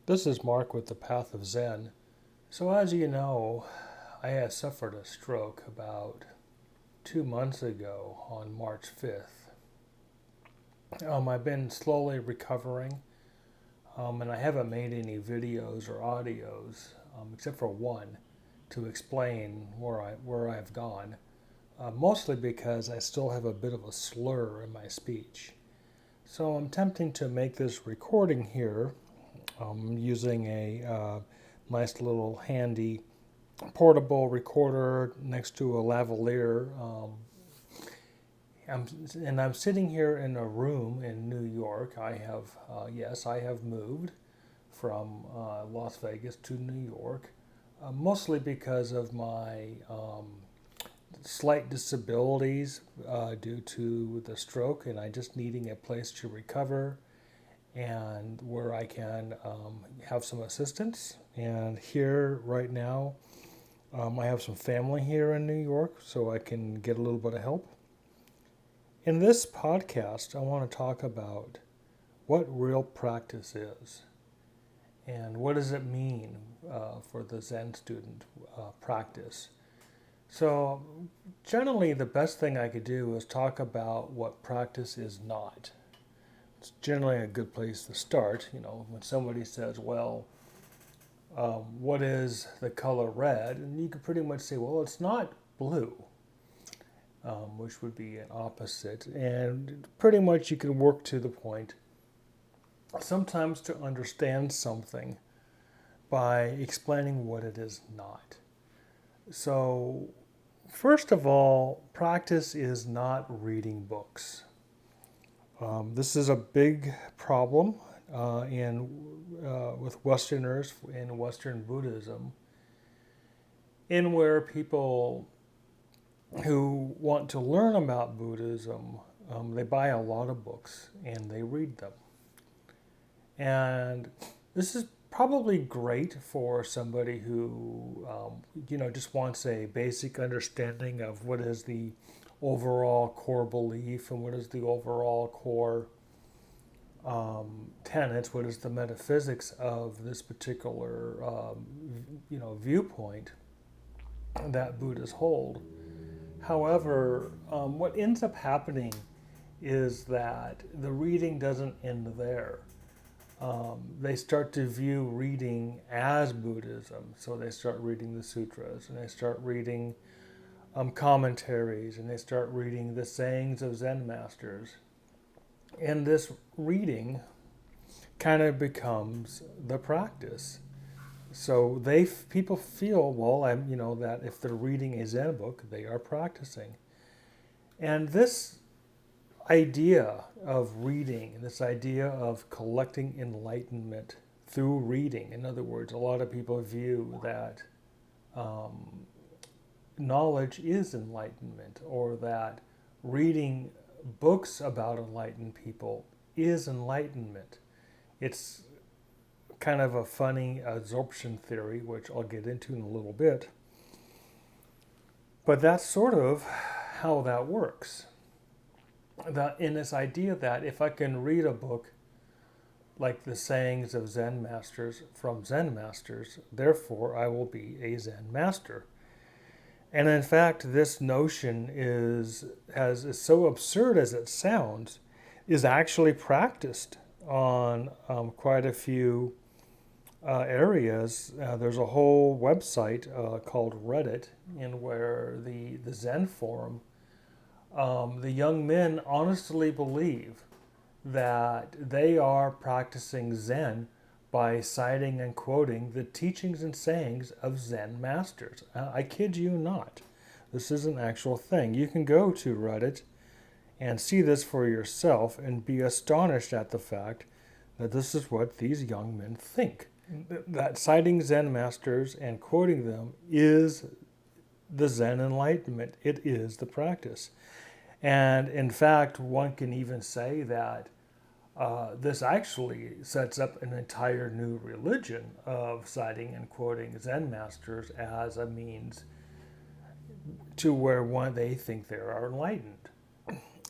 This is Mark with the Path of Zen. So, as you know, I had suffered a stroke about 2 months ago on March 5th. I've been slowly recovering, and I haven't made any videos or audios, except for one, to explain where I've gone. Mostly because I still have a bit of a slur in my speech. So I'm attempting to make this recording here using a nice little handy portable recorder next to a lavalier. I'm sitting here in a room in New York. I have moved from Las Vegas to New York, mostly because of my slight disabilities due to the stroke, and I just needing a place to recover and where I can have some assistance. And here right now, I have some family here in New York, so I can get a little bit of help. In this podcast, I want to talk about what real practice is and what does it mean for the Zen student practice. So generally the best thing I could do is talk about what practice is not. It's generally a good place to start. When somebody says, well, what is the color red? And you could pretty much say, well, it's not blue, which would be an opposite. And pretty much you can work to the point sometimes to understand something by explaining what it is not. So, first of all, practice is not reading books. This is a big problem with Westerners in Western Buddhism, in where people who want to learn about Buddhism, they buy a lot of books and they read them. And this is probably great for somebody who, just wants a basic understanding of what is the overall core belief and what is the overall core tenets, what is the metaphysics of this particular, viewpoint that Buddhists hold. However, what ends up happening is that the reading doesn't end there. They start to view reading as Buddhism. So they start reading the sutras, and they start reading commentaries, and they start reading the sayings of Zen masters. And this reading kind of becomes the practice. So people feel, that if they're reading a Zen book, they are practicing. And this idea of reading, this idea of collecting enlightenment through reading. In other words, a lot of people view that knowledge is enlightenment, or that reading books about enlightened people is enlightenment. It's kind of a funny absorption theory, which I'll get into in a little bit. But that's sort of how that works. That in this idea that if I can read a book like the sayings of Zen masters from Zen masters, therefore I will be a Zen master. And in fact, this notion is so absurd as it sounds, is actually practiced on quite a few areas. There's a whole website called Reddit, in where the Zen forum, the young men honestly believe that they are practicing Zen by citing and quoting the teachings and sayings of Zen masters. I kid you not. This is an actual thing. You can go to Reddit and see this for yourself and be astonished at the fact that this is what these young men think. That citing Zen masters and quoting them is the Zen enlightenment. It is the practice. And in fact, one can even say that this actually sets up an entire new religion of citing and quoting Zen masters as a means to where they think they are enlightened.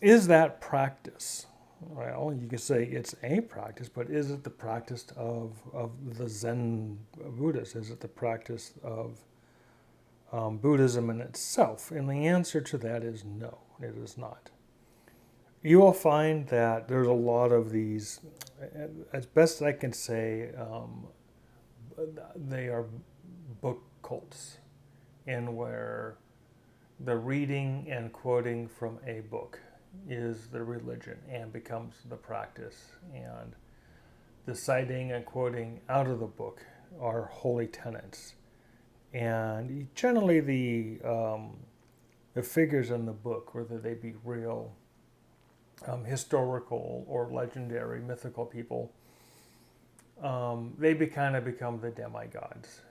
Is that practice? Well, you can say it's a practice, but is it the practice of the Zen Buddhists? Is it the practice of Buddhism in itself? And the answer to that is no, it is not. You will find that there's a lot of these, as best I can say, they are book cults, in where the reading and quoting from a book is the religion and becomes the practice, and the citing and quoting out of the book are holy tenets. And generally, the figures in the book, whether they be real, historical, or legendary, mythical people, they kind of become the demigods.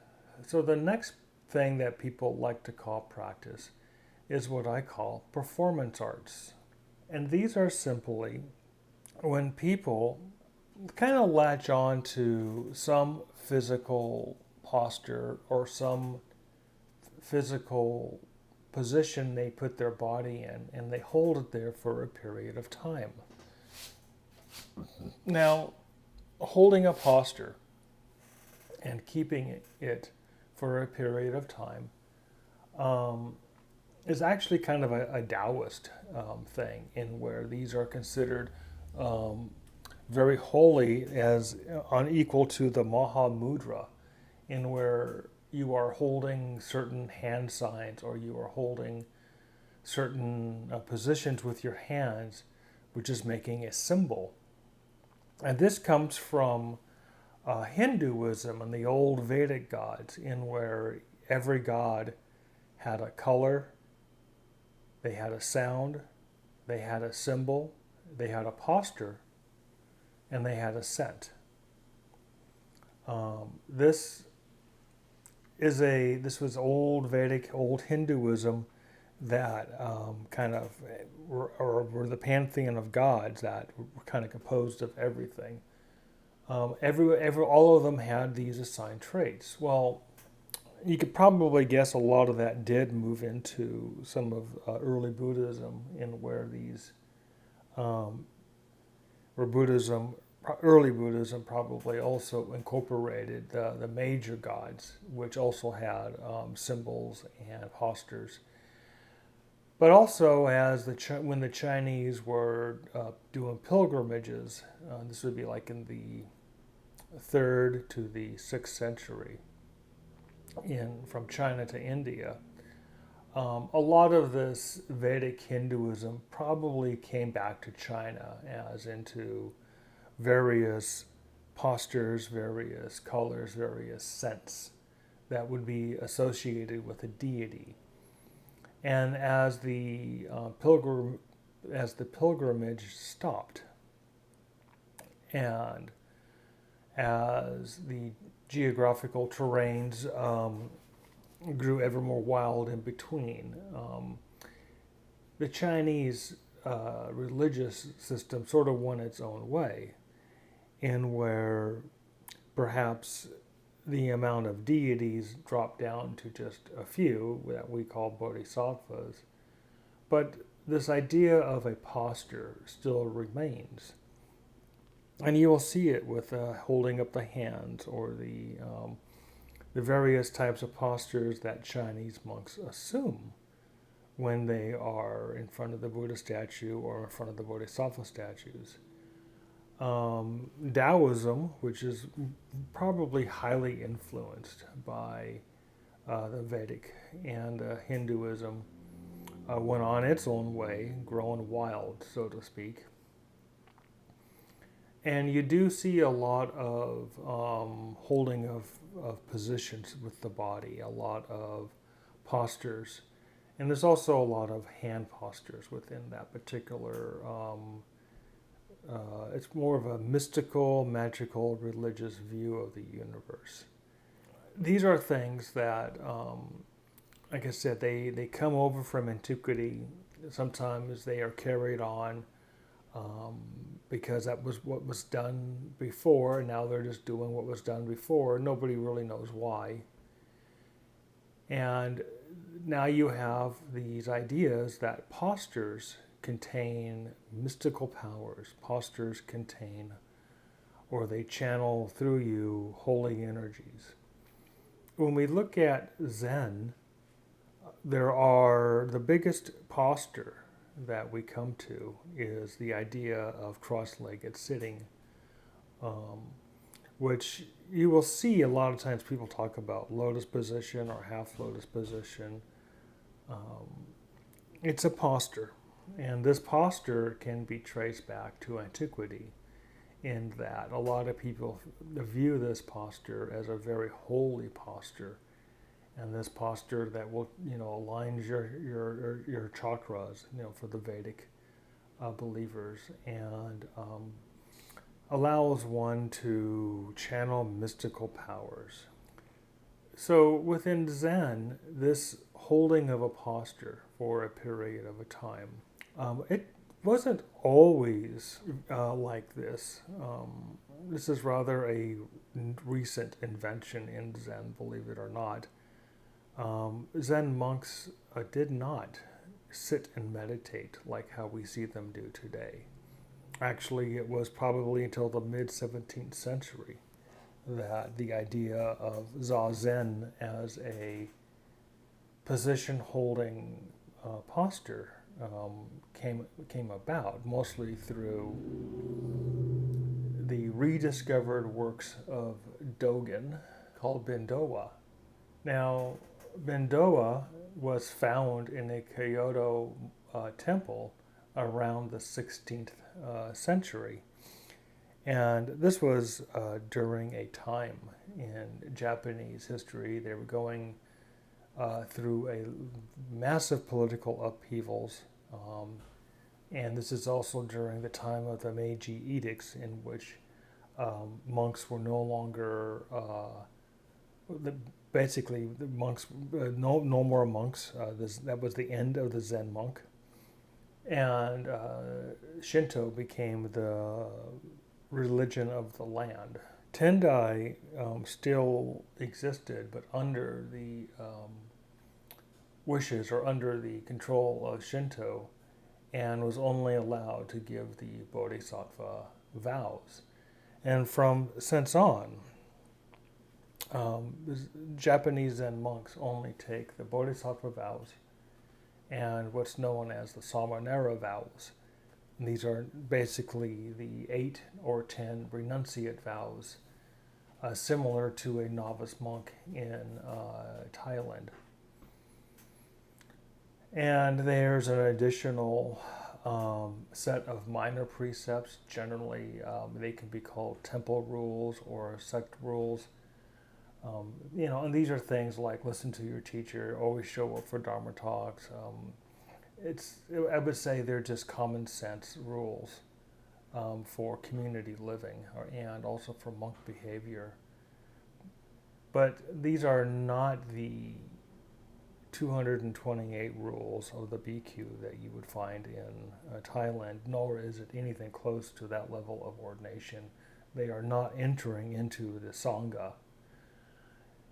So the next thing that people like to call practice is what I call performance arts. And these are simply when people kind of latch on to some physical posture or some physical position they put their body in, and they hold it there for a period of time. Now, holding a posture and keeping it for a period of time is actually kind of a Taoist thing, in where these are considered very holy, as unequal to the Maha Mudra, in where you are holding certain hand signs, or you are holding certain positions with your hands, which is making a symbol. And this comes from Hinduism and the old Vedic gods, in where every god had a color, they had a sound, they had a symbol, they had a posture, and they had a scent. This was old Vedic, old Hinduism that kind of were the pantheon of gods that were kind of composed of everything. All of them had these assigned traits. Well, you could probably guess a lot of that did move into some of early Buddhism, in where these early Buddhism probably also incorporated the major gods, which also had symbols and postures. But also, when the Chinese were doing pilgrimages, this would be like in the 3rd to the 6th century, from China to India, a lot of this Vedic Hinduism probably came back to China, as into various postures, various colors, various scents that would be associated with a deity. And as the pilgrimage stopped, and as the geographical terrains grew ever more wild in between, the Chinese religious system sort of went its own way, in where perhaps the amount of deities dropped down to just a few that we call bodhisattvas. But this idea of a posture still remains. And you will see it with holding up the hands, or the various types of postures that Chinese monks assume when they are in front of the Buddha statue or in front of the Bodhisattva statues. Taoism, which is probably highly influenced by the Vedic and Hinduism, went on its own way, growing wild, so to speak. And you do see a lot of holding of positions with the body, a lot of postures. And there's also a lot of hand postures within that particular. It's more of a mystical, magical, religious view of the universe. These are things that, like I said, they come over from antiquity. Sometimes they are carried on because that was what was done before. Now they're just doing what was done before. Nobody really knows why. And now you have these ideas that postures contain mystical powers. Postures contain, or they channel through you, holy energies. When we look at Zen, the biggest posture that we come to is the idea of cross-legged sitting, which you will see a lot of times people talk about lotus position or half lotus position. It's a posture, and this posture can be traced back to antiquity, in that a lot of people view this posture as a very holy posture, and this posture that will, aligns your chakras, for the Vedic believers, and allows one to channel mystical powers. So within Zen, this holding of a posture for a period of a time, it wasn't always like this. This is rather a recent invention in Zen, believe it or not. Zen monks did not sit and meditate like how we see them do today. Actually, it was probably until the mid-17th century that the idea of Zazen as a position-holding posture came about, mostly through the rediscovered works of Dogen called Bendowa. Now, Bendowa was found in a Kyoto temple around the 16th century. And this was during a time in Japanese history. They were going through a massive political upheavals. And this is also during the time of the Meiji edicts, in which monks were no longer, basically the monks, no more monks. That was the end of the Zen monk. And Shinto became the religion of the land. Tendai still existed, but under the wishes or under the control of Shinto, and was only allowed to give the Bodhisattva vows. And from since on, Japanese Zen monks only take the Bodhisattva vows and what's known as the Samanera vows. And these are basically the 8 or 10 renunciate vows, similar to a novice monk in Thailand. And there's an additional set of minor precepts. Generally, they can be called temple rules or sect rules. And these are things like listen to your teacher, always show up for Dharma talks. I would say they're just common sense rules for community living and also for monk behavior. But these are not the 228 rules of the BQ that you would find in Thailand, nor is it anything close to that level of ordination. They are not entering into the Sangha.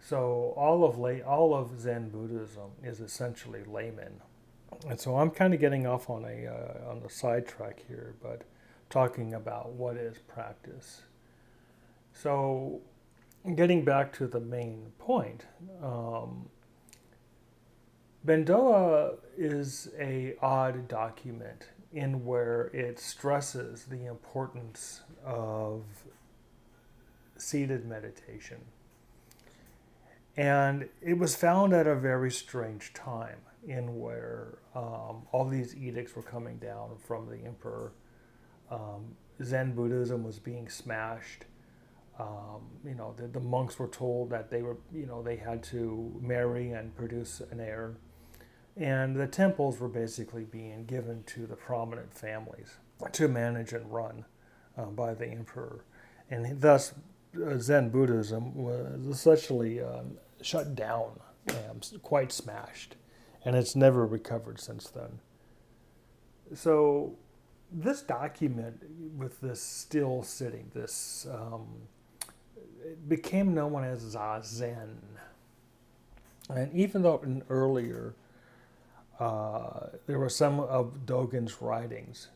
So all of Zen Buddhism is essentially layman. And so I'm kind of getting off on a sidetrack here, but talking about what is practice. So getting back to the main point, Bendowa is a odd document in where it stresses the importance of seated meditation. And it was found at a very strange time in where all these edicts were coming down from the emperor. Zen Buddhism was being smashed. The monks were told that they had to marry and produce an heir. And the temples were basically being given to the prominent families to manage and run by the emperor. And thus, Zen Buddhism was essentially shut down, quite smashed. And it's never recovered since then. So this document with this still sitting, it became known as Zazen. And even though in earlier There were some of Dogen's writings,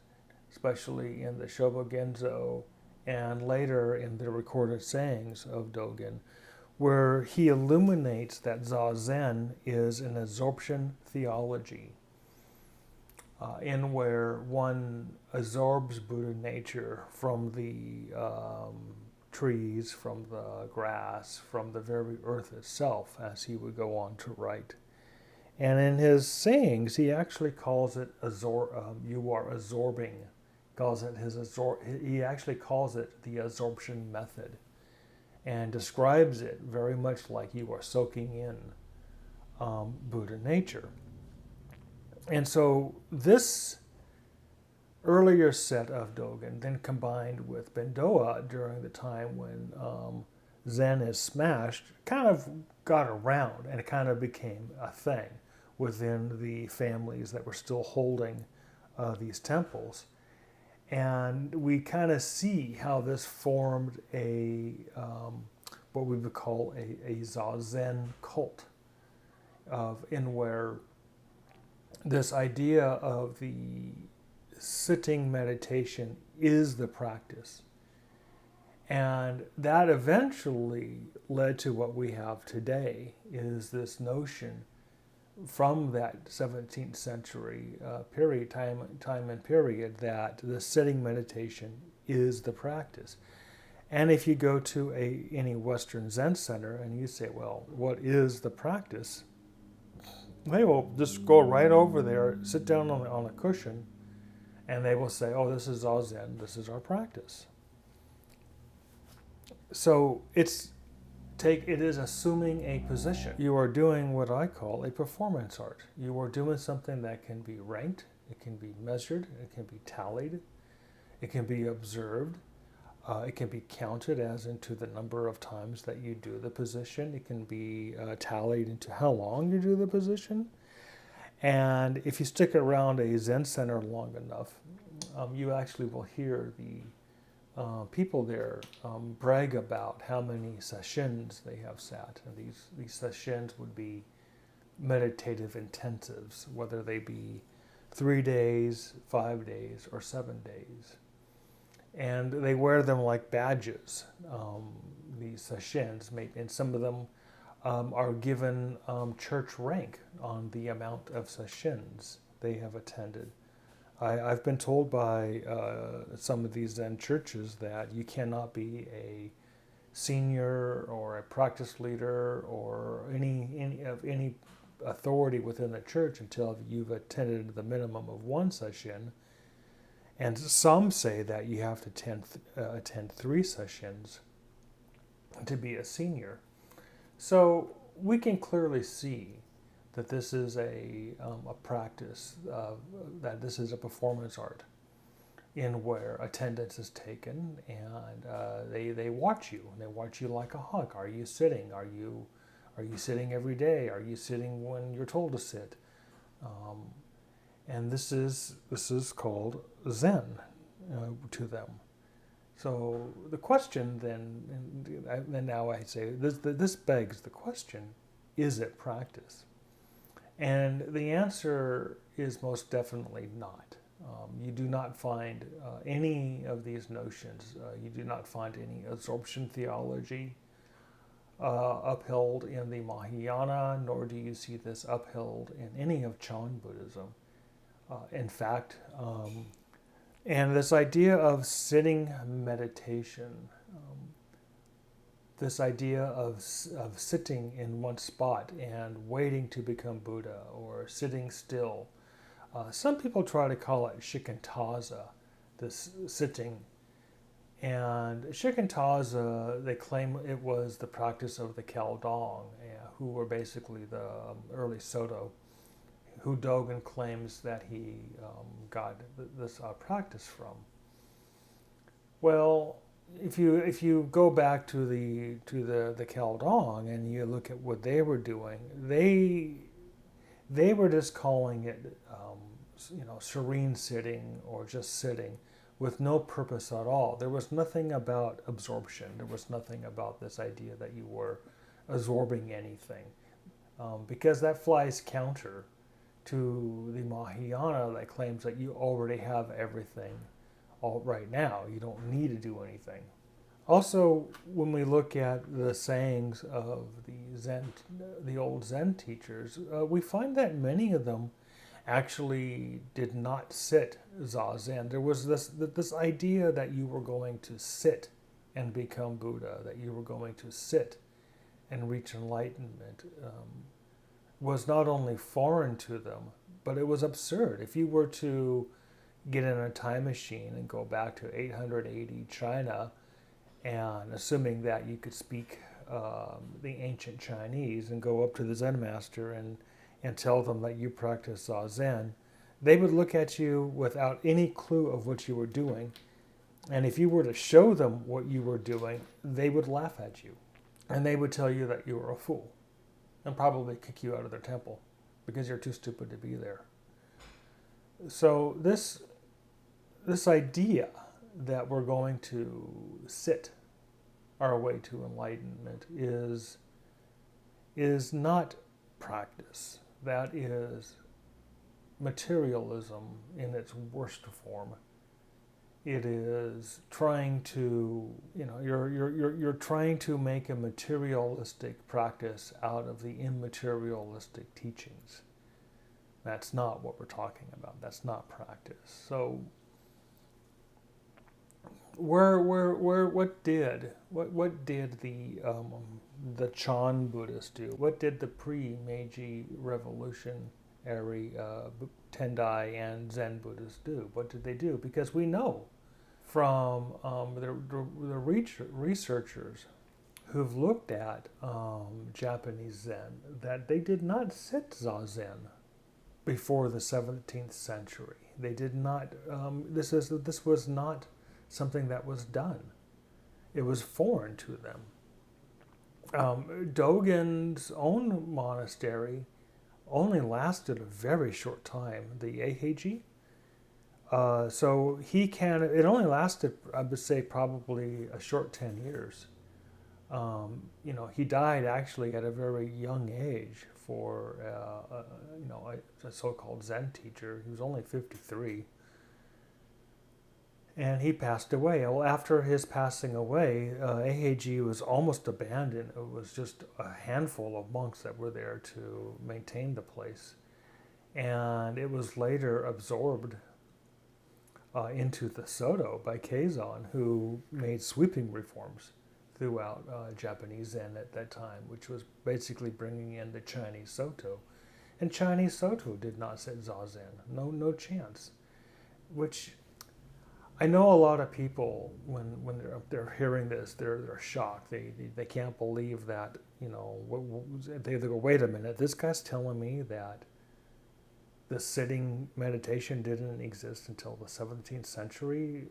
especially in the Shobogenzo and later in the recorded sayings of Dogen, where he illuminates that Zazen is an absorption theology, in where one absorbs Buddha nature from the trees, from the grass, from the very earth itself, as he would go on to write. And in his sayings, he actually calls it you are absorbing. He actually calls it the absorption method, and describes it very much like you are soaking in Buddha nature. And so this earlier set of Dogen, then combined with Bendoa during the time when Zen is smashed, kind of got around and it kind of became a thing within the families that were still holding these temples. And we kind of see how this formed what we would call a Zazen cult, in where this idea of the sitting meditation is the practice. And that eventually led to what we have today, is this notion from that 17th century time and period, that the sitting meditation is the practice. And if you go to any Western Zen center and you say, well, what is the practice? They will just go right over there, sit down on a cushion, and they will say, oh, this is Zazen, this is our practice. So it is assuming a position. You are doing what I call a performance art. You are doing something that can be ranked, it can be measured, it can be tallied, it can be observed, it can be counted as into the number of times that you do the position. It can be tallied into how long you do the position. And if you stick around a Zen center long enough, you actually will hear the people there brag about how many sessions they have sat. And these sessions would be meditative intensives, whether they be 3 days, 5 days, or 7 days. And they wear them like badges, these sessions, and some of them are given church rank on the amount of sessions they have attended. I've been told by some of these Zen churches that you cannot be a senior or a practice leader or any authority within the church until you've attended the minimum of 1 session. And some say that you have to attend 3 sessions to be a senior. So we can clearly see that this is a practice, that this is a performance art, in where attendance is taken, and they watch you. They watch you like a hawk. Are you sitting? Are you sitting every day? Are you sitting when you're told to sit? And this is called Zen to them. So the question then, and now I say, this begs the question, is it practice? And the answer is most definitely not. You do not find any of these notions, you do not find any absorption theology upheld in the Mahayana, nor do you see this upheld in any of Chan Buddhism. In fact, and this idea of sitting meditation, this idea of sitting in one spot and waiting to become Buddha, or sitting still. Some people try to call it shikantaza, this sitting. And shikantaza, they claim it was the practice of the Kaldong, who were basically the early Soto, who Dogen claims that he got this practice from. Well, if you go back to the Kaldong and you look at what they were doing, they were just calling it serene sitting or just sitting with no purpose at all. There was nothing about absorption. There was nothing about this idea that you were absorbing anything, because that flies counter to the Mahayana that claims that you already have everything all right now. You don't need to do anything. Also, when we look at the sayings of the old Zen teachers, we find that many of them actually did not sit zazen. There was this idea that you were going to sit and become Buddha, that you were going to sit and reach enlightenment, was not only foreign to them, but it was absurd. If you were to get in a time machine and go back to 880 China, and assuming that you could speak the ancient Chinese and go up to the Zen master and tell them that you practice Zazen, they would look at you without any clue of what you were doing. And if you were to show them what you were doing, they would laugh at you. And they would tell you that you were a fool and probably kick you out of their temple because you're too stupid to be there. So this idea that we're going to sit our way to enlightenment is not practice. That is materialism in its worst form. It is trying to, you're trying to make a materialistic practice out of the immaterialistic teachings. That's not what we're talking about. That's not practice. So what did the Chan Buddhists do? What did the pre-Meiji revolutionary Tendai and Zen Buddhists do? What did they do? Because we know from the researchers who've looked at Japanese Zen that they did not sit Zazen before the 17th century. They did not. This was not something that was done. It was foreign to them. Dogen's own monastery only lasted a very short time, the Eiheiji. So it only lasted, I would say, probably a short 10 years. He died actually at a very young age for, a so-called Zen teacher. He was only 53. And he passed away. Well, after his passing away, Eiheiji was almost abandoned. It was just a handful of monks that were there to maintain the place. And it was later absorbed into the Soto by Keizan, who made sweeping reforms throughout Japanese Zen at that time, which was basically bringing in the Chinese Soto. And Chinese Soto did not sit Zazen. No chance. Which I know a lot of people, when they're hearing this, they're shocked. They can't believe that, they go, wait a minute, this guy's telling me that the sitting meditation didn't exist until the 17th century,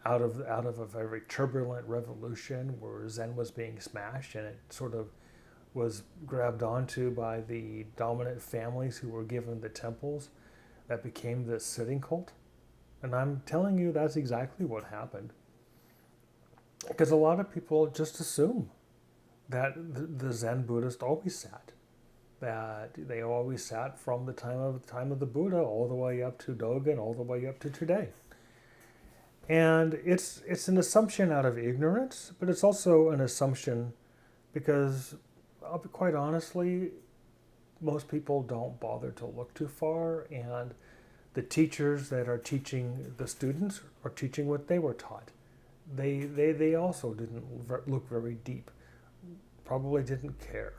out of a very turbulent revolution where Zen was being smashed, and it sort of was grabbed onto by the dominant families who were given the temples that became the sitting cult. And I'm telling you, that's exactly what happened. Because a lot of people just assume that the Zen Buddhist always sat. That they always sat from the time of the Buddha all the way up to Dogen, all the way up to today. And it's an assumption out of ignorance, but it's also an assumption because, I'll be quite honestly, most people don't bother to look too far, and the teachers that are teaching the students are teaching what they were taught. They also didn't look very deep, probably didn't care.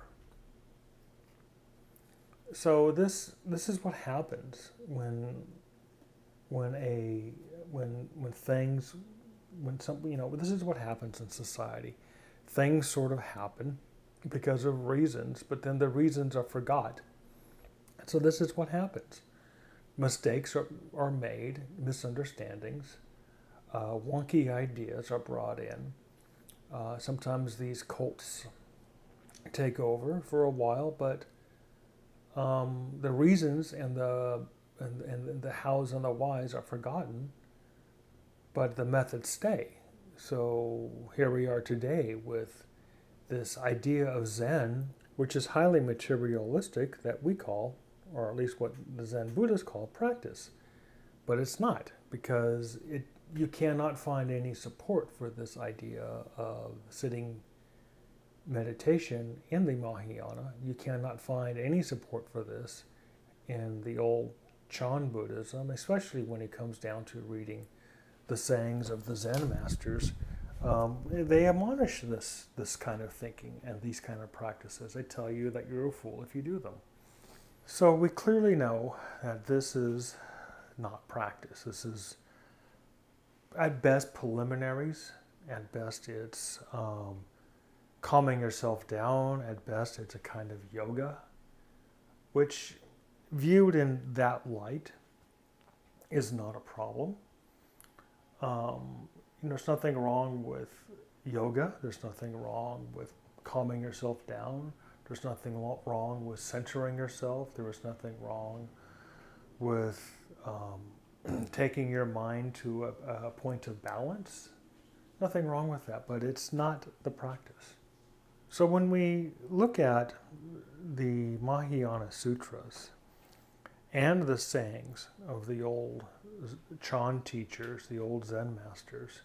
So this is what happens when this is what happens in society. Things sort of happen because of reasons, but then the reasons are forgot. So this is what happens. Mistakes are made, misunderstandings, wonky ideas are brought in. Sometimes these cults take over for a while, but the reasons and the hows and the whys are forgotten, but the methods stay. So here we are today with this idea of Zen, which is highly materialistic, that we call or at least what the Zen Buddhists call practice. But it's not, because you cannot find any support for this idea of sitting meditation in the Mahayana. You cannot find any support for this in the old Chan Buddhism, especially when it comes down to reading the sayings of the Zen masters. They admonish this kind of thinking and these kind of practices. They tell you that you're a fool if you do them. So we clearly know that this is not practice. This is at best preliminaries. At best it's calming yourself down. At best it's a kind of yoga, which viewed in that light is not a problem. There's nothing wrong with yoga. There's nothing wrong with calming yourself down. There's nothing wrong with centering yourself. There is nothing wrong with taking your mind to a point of balance. Nothing wrong with that, but it's not the practice. So when we look at the Mahayana Sutras and the sayings of the old Chan teachers, the old Zen masters,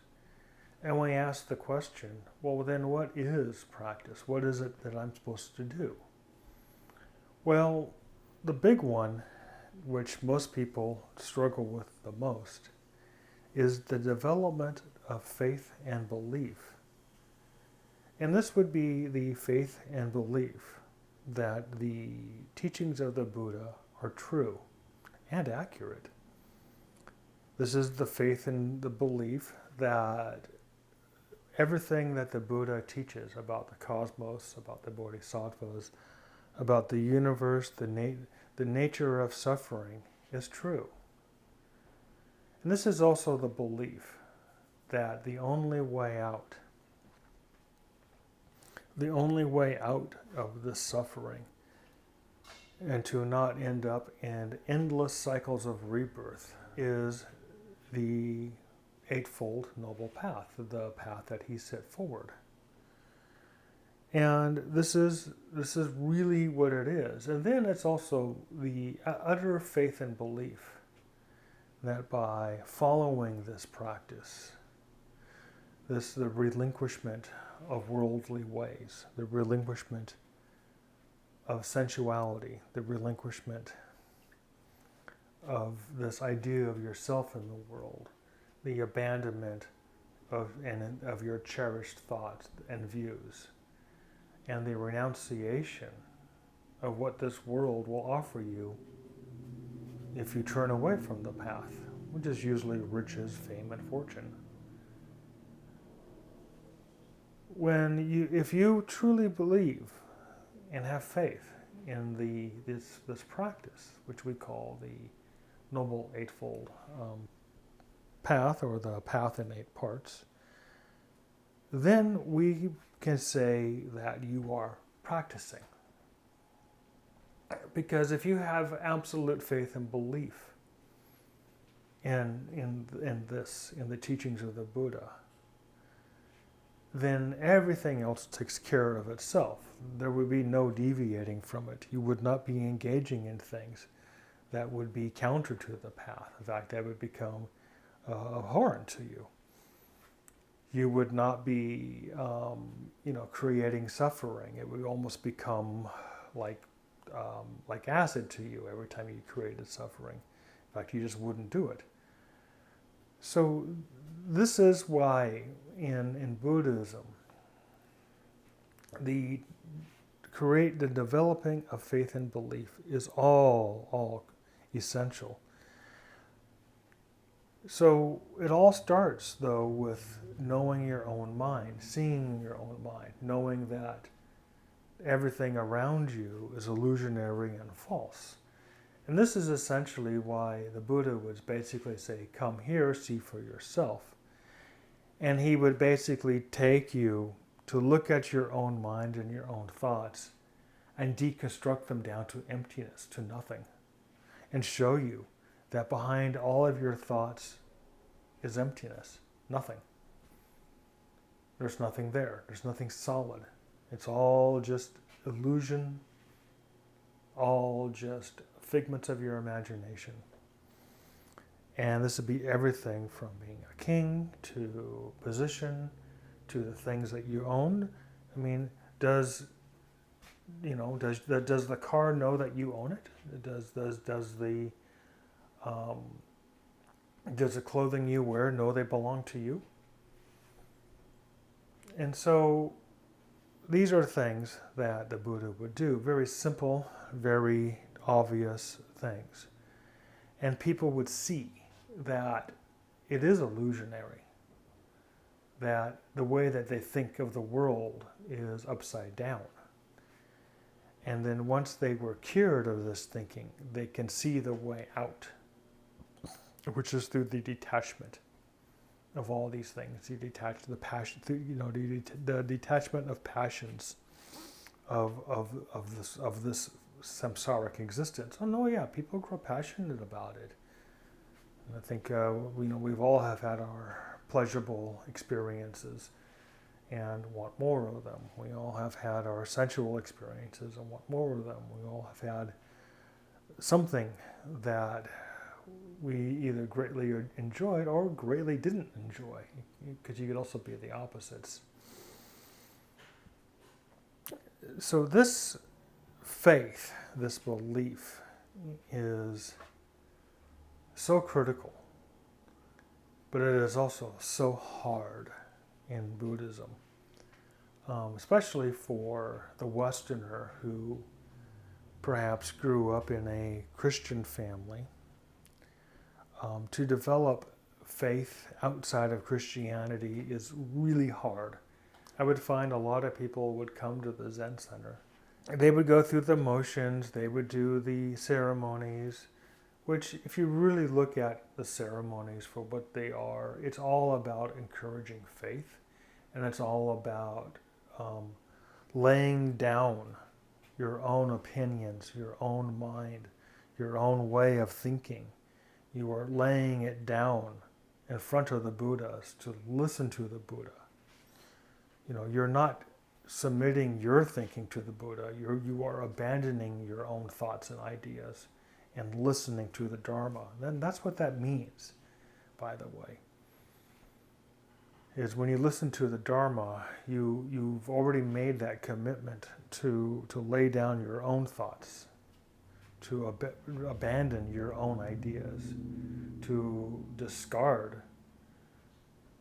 and we ask the question, well, then what is practice? What is it that I'm supposed to do? Well, the big one, which most people struggle with the most, is the development of faith and belief. And this would be the faith and belief that the teachings of the Buddha are true and accurate. This is the faith and the belief that everything that the Buddha teaches about the cosmos, about the bodhisattvas, about the universe, the nature of suffering is true. And this is also the belief that the only way out of this suffering and to not end up in endless cycles of rebirth is the Eightfold Noble Path, the path that he set forward. And this is really what it is. And then it's also the utter faith and belief that by following this practice, the relinquishment of worldly ways, the relinquishment of sensuality, the relinquishment of this idea of yourself in the world, the abandonment of your cherished thoughts and views, and the renunciation of what this world will offer you if you turn away from the path, which is usually riches, fame, and fortune. If you truly believe and have faith in this practice, which we call the Noble Eightfold Path, or the Path in 8 parts, then we can say that you are practicing. Because if you have absolute faith and belief in the teachings of the Buddha, then everything else takes care of itself. There would be no deviating from it. You would not be engaging in things that would be counter to the path. In fact, that would become abhorrent to you. You would not be, creating suffering. It would almost become like acid to you every time you created suffering. In fact, you just wouldn't do it. So this is why in Buddhism, the developing of faith and belief is all essential. So it all starts, though, with knowing your own mind, seeing your own mind, knowing that everything around you is illusionary and false. And this is essentially why the Buddha would basically say, come here, see for yourself. And he would basically take you to look at your own mind and your own thoughts and deconstruct them down to emptiness, to nothing, and show you that behind all of your thoughts is emptiness, nothing. There's nothing there. There's nothing solid. It's all just illusion, all just figments of your imagination. And this would be everything from being a king to position to the things that you own. I mean, does the car know that you own it? Does the clothing you wear know they belong to you? And so these are things that the Buddha would do. Very simple, very obvious things. And people would see that it is illusionary, that the way that they think of the world is upside down. And then once they were cured of this thinking, they can see the way out, which is through the detachment of all these things. You detach the passion, the detachment of passions of this samsaric existence. Oh no, yeah, people grow passionate about it. I think we've all have had our pleasurable experiences and want more of them. We all have had our sensual experiences and want more of them. We all have had something that we either greatly enjoyed or greatly didn't enjoy, because you could also be the opposites. So this faith, this belief, is so critical, but it is also so hard in Buddhism, especially for the Westerner who perhaps grew up in a Christian family. To develop faith outside of Christianity is really hard. I would find a lot of people would come to the Zen Center. They would go through the motions, they would do the ceremonies, which if you really look at the ceremonies for what they are, it's all about encouraging faith, and it's all about laying down your own opinions, your own mind, your own way of thinking. You are laying it down in front of the Buddhas to listen to the Buddha. You're not submitting your thinking to the Buddha. You are abandoning your own thoughts and ideas and listening to the Dharma. Then that's what that means, by the way. Is when you listen to the Dharma, you've already made that commitment to lay down your own thoughts, to abandon your own ideas, to discard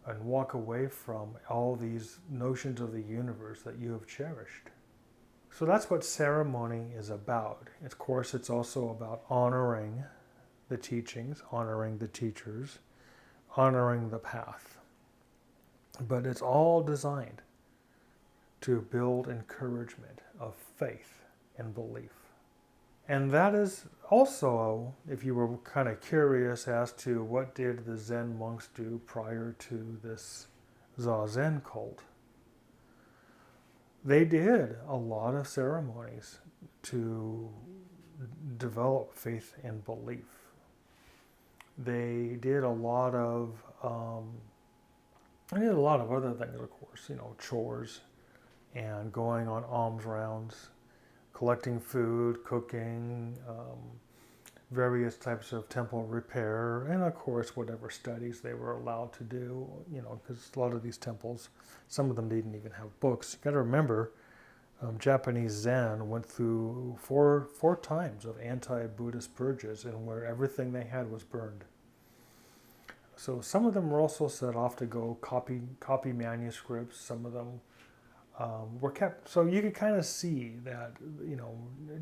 and walk away from all these notions of the universe that you have cherished. So that's what ceremony is about. Of course, it's also about honoring the teachings, honoring the teachers, honoring the path. But it's all designed to build encouragement of faith and belief. And that is also, if you were kind of curious as to what did the Zen monks do prior to this Zazen cult, they did a lot of ceremonies to develop faith and belief. They did a lot of other things, of course, chores and going on alms rounds, collecting food, cooking, various types of temple repair, and of course whatever studies they were allowed to do, because a lot of these temples, some of them didn't even have books. You got to remember, Japanese Zen went through four times of anti-Buddhist purges, and where everything they had was burned. So some of them were also set off to go copy manuscripts. Some of them were kept, so you could kind of see that,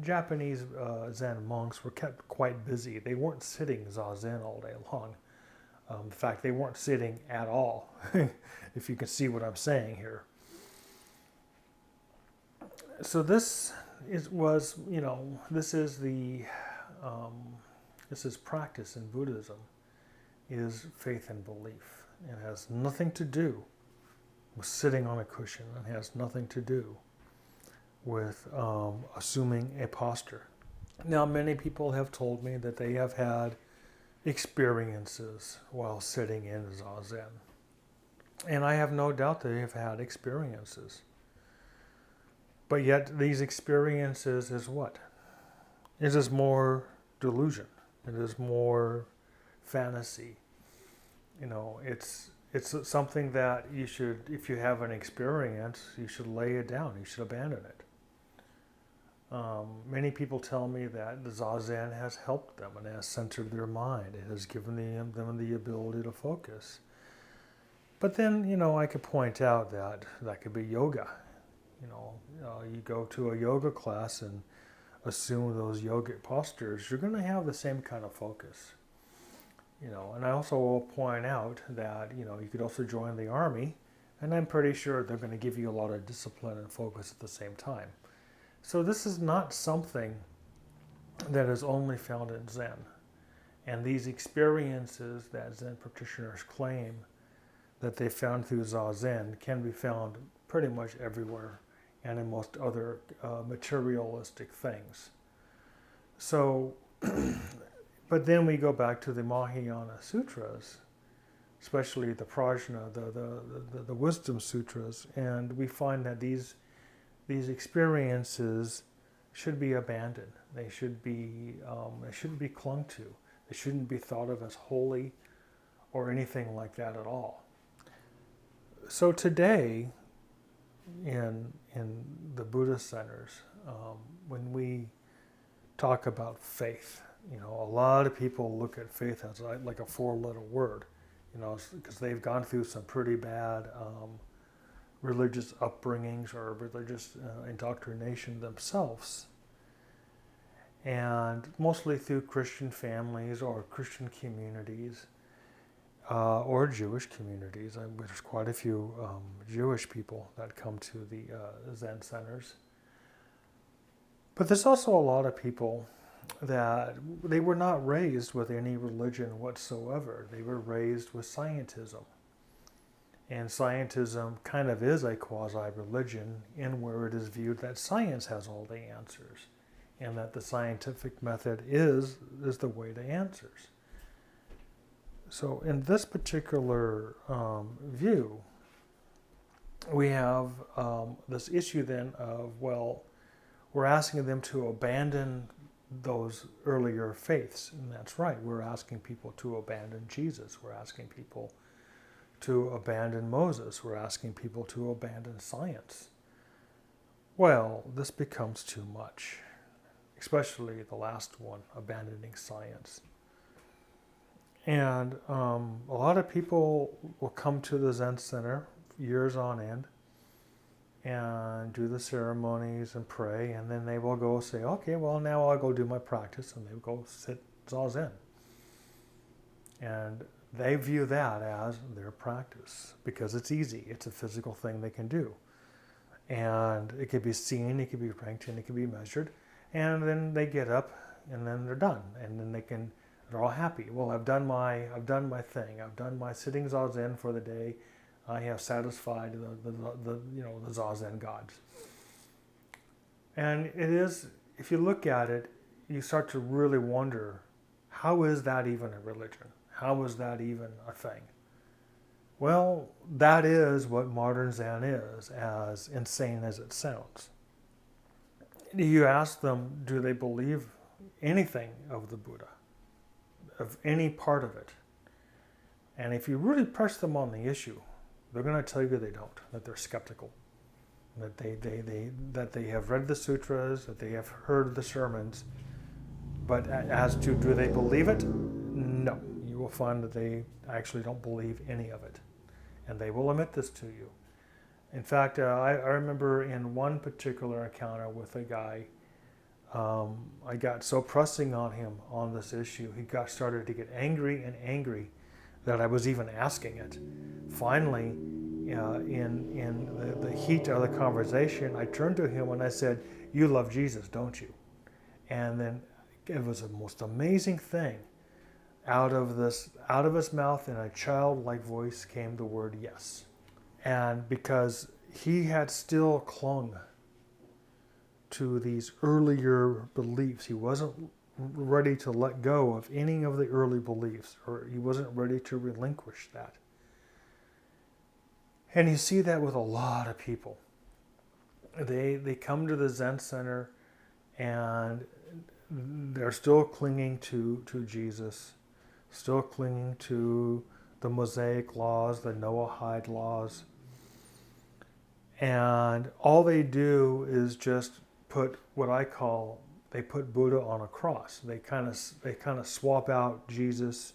Japanese Zen monks were kept quite busy. They weren't sitting zazen all day long. In fact, they weren't sitting at all, if you can see what I'm saying here. So this is practice in Buddhism, is faith and belief. It has nothing to do with sitting on a cushion. It has nothing to do with assuming a posture. Now, many people have told me that they have had experiences while sitting in Zazen. And I have no doubt that they have had experiences. But yet these experiences is what? It is more delusion. It is more fantasy. It's something that you should, if you have an experience, you should lay it down. You should abandon it. Many people tell me that the Zazen has helped them and has centered their mind. It has given them the ability to focus. But then, I could point out that could be yoga. You go to a yoga class and assume those yogic postures, you're going to have the same kind of focus. And I also will point out that, you could also join the army, and I'm pretty sure they're going to give you a lot of discipline and focus at the same time. So this is not something that is only found in Zen. And these experiences that Zen practitioners claim that they found through Zazen can be found pretty much everywhere and in most other materialistic things. So, but then we go back to the Mahayana Sutras, especially the Prajna, the Wisdom Sutras, and we find that these experiences should be abandoned. They shouldn't be clung to. They shouldn't be thought of as holy or anything like that at all. So today, in the Buddhist centers, when we talk about faith, a lot of people look at faith as like a four-letter word, because they've gone through some pretty bad religious upbringings or religious indoctrination themselves. And mostly through Christian families or Christian communities or Jewish communities. There's quite a few Jewish people that come to the Zen centers. But there's also a lot of people that they were not raised with any religion whatsoever. They were raised with scientism. And scientism kind of is a quasi-religion in where it is viewed that science has all the answers and that the scientific method is the way to answers. So in this particular view, we have this issue then of, we're asking them to abandon those earlier faiths. And that's right, we're asking people to abandon Jesus. We're asking people to abandon Moses. We're asking people to abandon science. Well, this becomes too much, especially the last one, abandoning science. And a lot of people will come to the Zen Center years on end and do the ceremonies and pray, and then they will go say, okay, well, now I'll go do my practice, and they will go sit Zazen. And they view that as their practice because it's easy. It's a physical thing they can do. And it can be seen, it can be ranked, and it can be measured. And then they get up, and then they're done. And then they're all happy. Well, I've done my thing. I've done my sitting Zazen for the day. I have satisfied the Zazen gods. And it is, if you look at it, you start to really wonder, how is that even a religion? How is that even a thing? Well, that is what modern Zen is, as insane as it sounds. You ask them, do they believe anything of the Buddha, of any part of it? And if you really press them on the issue, they're going to tell you they don't, that they're skeptical, that they have read the sutras, that they have heard the sermons, but as to do they believe it? No. You will find that they actually don't believe any of it. And they will admit this to you. In fact, I remember in one particular encounter with a guy, I got so pressing on him on this issue, he started to get angry and angry that I was even asking it. Finally, in the heat of the conversation, I turned to him and I said, "You love Jesus, don't you?" And then it was the most amazing thing. Out of his mouth in a childlike voice came the word yes. And because he had still clung to these earlier beliefs, he wasn't ready to let go of any of the early beliefs, or he wasn't ready to relinquish that. And you see that with a lot of people. They come to the Zen Center and they're still clinging to Jesus, still clinging to the Mosaic laws, the Noahide laws. And all they do is just put what I call, they put Buddha on a cross. They kind of swap out Jesus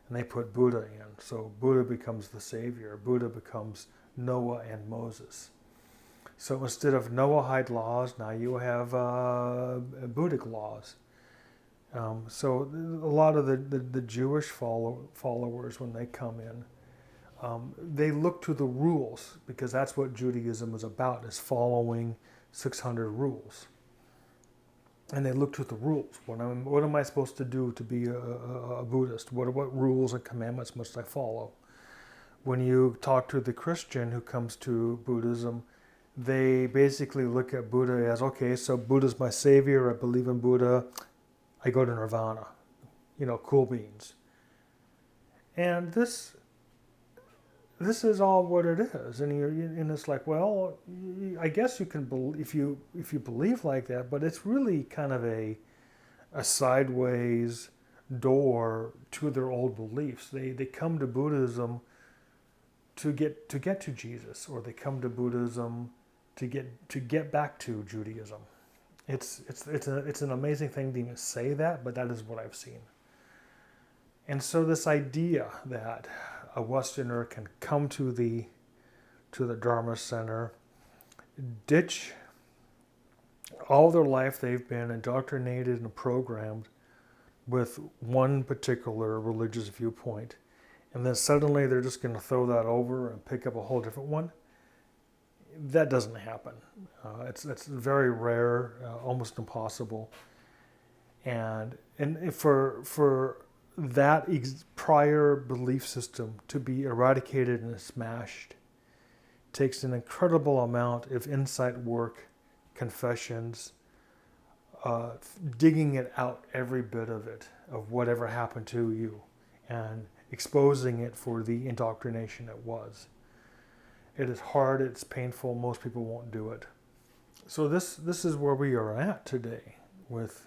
and they put Buddha in. So Buddha becomes the savior. Buddha becomes Noah and Moses. So instead of Noahide laws, now you have Buddhic laws. So a lot of the Jewish followers, when they come in, they look to the rules, because that's what Judaism is about, is following 600 rules. And they look to the rules. What am I supposed to do to be a Buddhist? What rules and commandments must I follow? When you talk to the Christian who comes to Buddhism, they basically look at Buddha as, okay, so Buddha's my savior, I believe in Buddha, I go to nirvana. Cool beans. And this is all what it is, and it's like, well, I guess you can if you believe like that, but it's really kind of a sideways door to their old beliefs. They come to Buddhism to get to Jesus, or they come to Buddhism to get back to Judaism. It's an amazing thing to even say that, but that is what I've seen. And so this idea that a Westerner can come to the Dharma Center, ditch all their life they've been indoctrinated and programmed with one particular religious viewpoint, and then suddenly they're just going to throw that over and pick up a whole different one. That doesn't happen. It's very rare, almost impossible. And for that prior belief system to be eradicated and smashed takes an incredible amount of insight work, confessions, digging it out, every bit of it, of whatever happened to you, and exposing it for the indoctrination it was. It is hard, it's painful, most people won't do it. So this is where we are at today with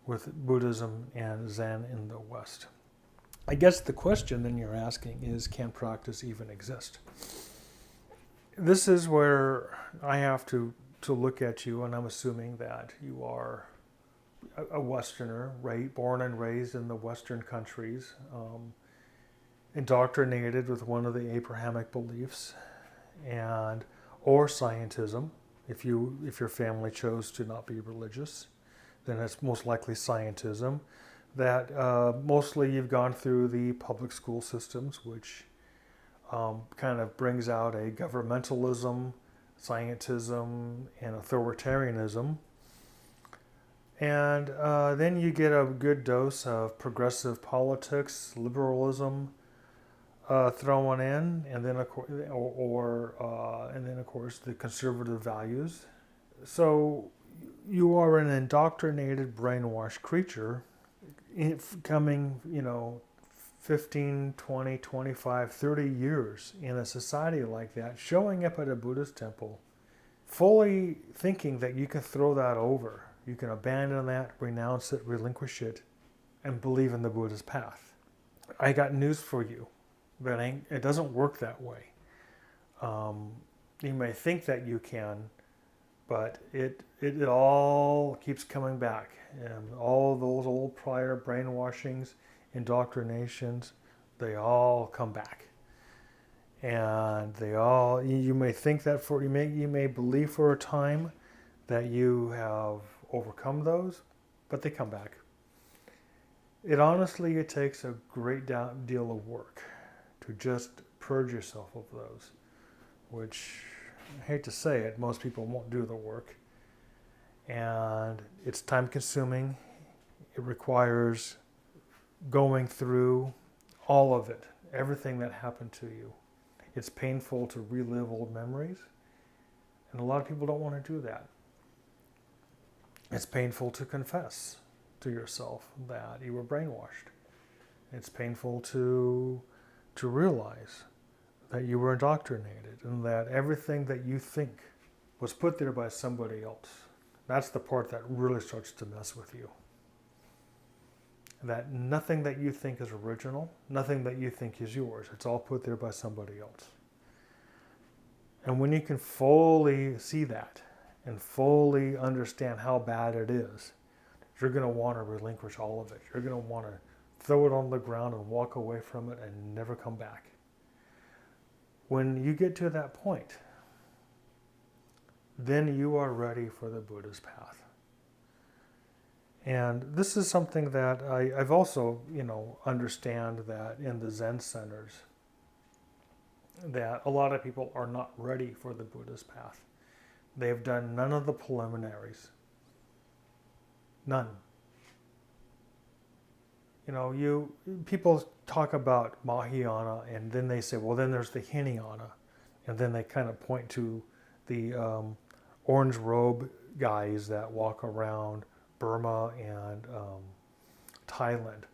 Buddhism and Zen in the West. I guess the question then you're asking is, can practice even exist? This is where I have to look at you, and I'm assuming that you are a Westerner, right, born and raised in the Western countries, indoctrinated with one of the Abrahamic beliefs, or scientism. If your family chose to not be religious, then it's most likely scientism. That mostly you've gone through the public school systems, which kind of brings out a governmentalism, scientism, and authoritarianism. And then you get a good dose of progressive politics, liberalism thrown in, and then of course the conservative values. So you are an indoctrinated, brainwashed creature coming, 15, 20, 25, 30 years in a society like that, showing up at a Buddhist temple, fully thinking that you can throw that over. You can abandon that, renounce it, relinquish it, and believe in the Buddha's path. I got news for you. It doesn't work that way. You may think that you can, but it all keeps coming back. And all those old prior brainwashings, indoctrinations, they all come back. And you may think that you may believe for a time that you have overcome those, but they come back. It takes a great deal of work to just purge yourself of those, which, I hate to say it, most people won't do the work. And it's time consuming. It requires going through all of it, everything that happened to you. It's painful to relive old memories, and a lot of people don't want to do that. It's painful to confess to yourself that you were brainwashed. It's painful to realize that you were indoctrinated and that everything that you think was put there by somebody else. That's the part that really starts to mess with you. That nothing that you think is original, nothing that you think is yours, it's all put there by somebody else. And when you can fully see that and fully understand how bad it is, you're going to want to relinquish all of it. You're going to want to throw it on the ground and walk away from it and never come back. When you get to that point, then you are ready for the Buddha's path. And this is something that I've also, understand that in the Zen centers, that a lot of people are not ready for the Buddha's path. They've done none of the preliminaries. None. People talk about Mahayana, and then they say, well, then there's the Hinayana, and then they kind of point to the orange robe guys that walk around Burma and Thailand.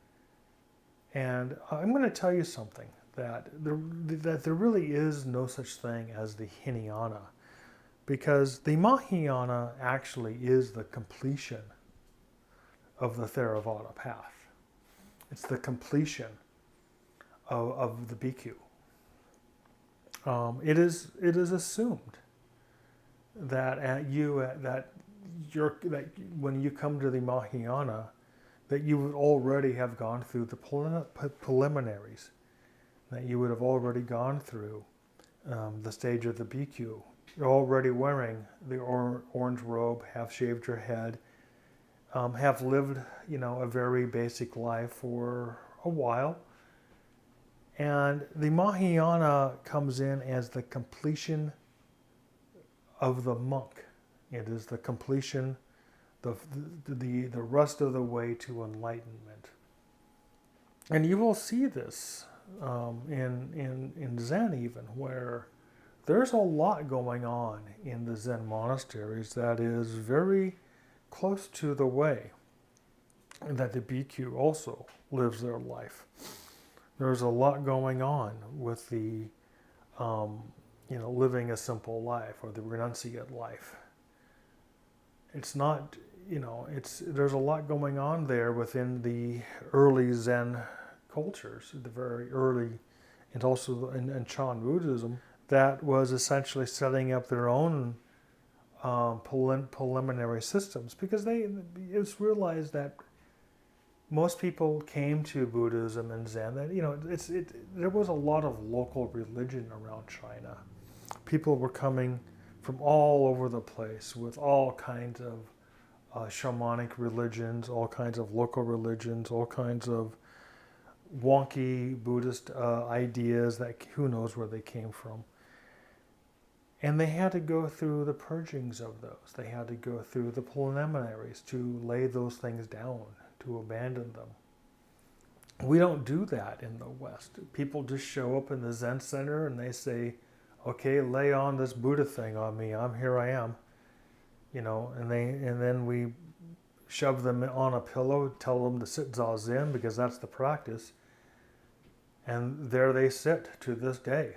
And I'm going to tell you something, that there really is no such thing as the Hinayana, because the Mahayana actually is the completion of the Theravada path. It's the completion of the bhikkhu. It is assumed that when you come to the Mahayana, that you would already have gone through the preliminaries, that you would have already gone through the stage of the bhikkhu. You're already wearing the orange robe, have shaved your head, have lived, a very basic life for a while. And the Mahayana comes in as the completion of the monk. It is the completion, the rest of the way to enlightenment. And you will see this in Zen even, where there's a lot going on in the Zen monasteries that is very close to the way that the bhikkhu also lives their life. There's a lot going on with the, living a simple life, or the renunciate life. It's not, there's a lot going on there within the early Zen cultures, the very early, and also in Chan Buddhism, that was essentially setting up their own preliminary systems, because it's realized that most people came to Buddhism and Zen that there was a lot of local religion around China. People were coming from all over the place with all kinds of shamanic religions, all kinds of local religions, all kinds of wonky Buddhist ideas that who knows where they came from. And they had to go through the purgings of those. They had to go through the preliminaries to lay those things down, to abandon them. We don't do that in the West. People just show up in the Zen center and they say, okay, lay on this Buddha thing on me. Here I am. And then we shove them on a pillow, tell them to sit zazen because that's the practice. And there they sit to this day,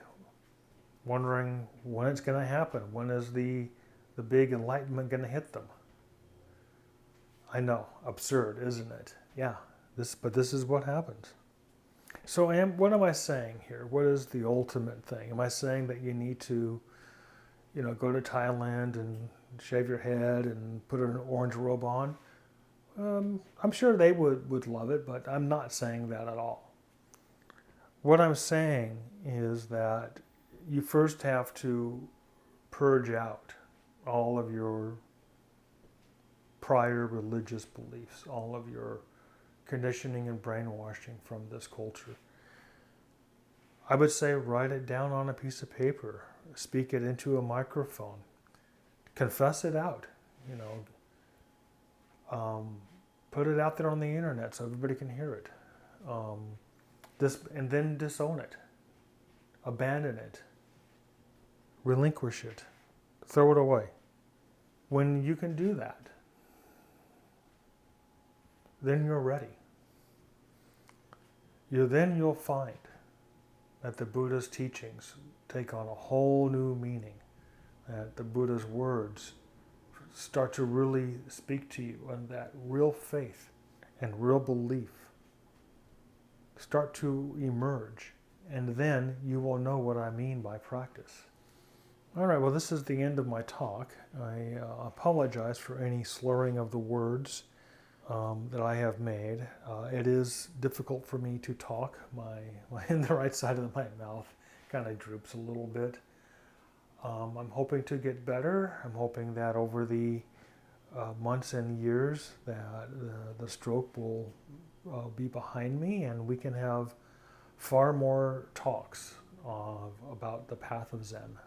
wondering when it's going to happen. When is the big enlightenment going to hit them? I know, absurd, isn't it? Yeah, but this is what happens. So what am I saying here? What is the ultimate thing? Am I saying that you need to, go to Thailand and shave your head and put an orange robe on? I'm sure they would love it, but I'm not saying that at all. What I'm saying is that you first have to purge out all of your prior religious beliefs, all of your conditioning and brainwashing from this culture. I would say write it down on a piece of paper, speak it into a microphone, confess it out, put it out there on the internet so everybody can hear it. And then disown it, abandon it, relinquish it, throw it away. When you can do that, then you're ready. You'll find that the Buddha's teachings take on a whole new meaning, that the Buddha's words start to really speak to you, and that real faith and real belief start to emerge, and then you will know what I mean by practice. All right, well, this is the end of my talk. I apologize for any slurring of the words that I have made. It is difficult for me to talk. The right side of my mouth kind of droops a little bit. I'm hoping to get better. I'm hoping that over the months and years that the stroke will be behind me, and we can have far more talks about the Path of Zen.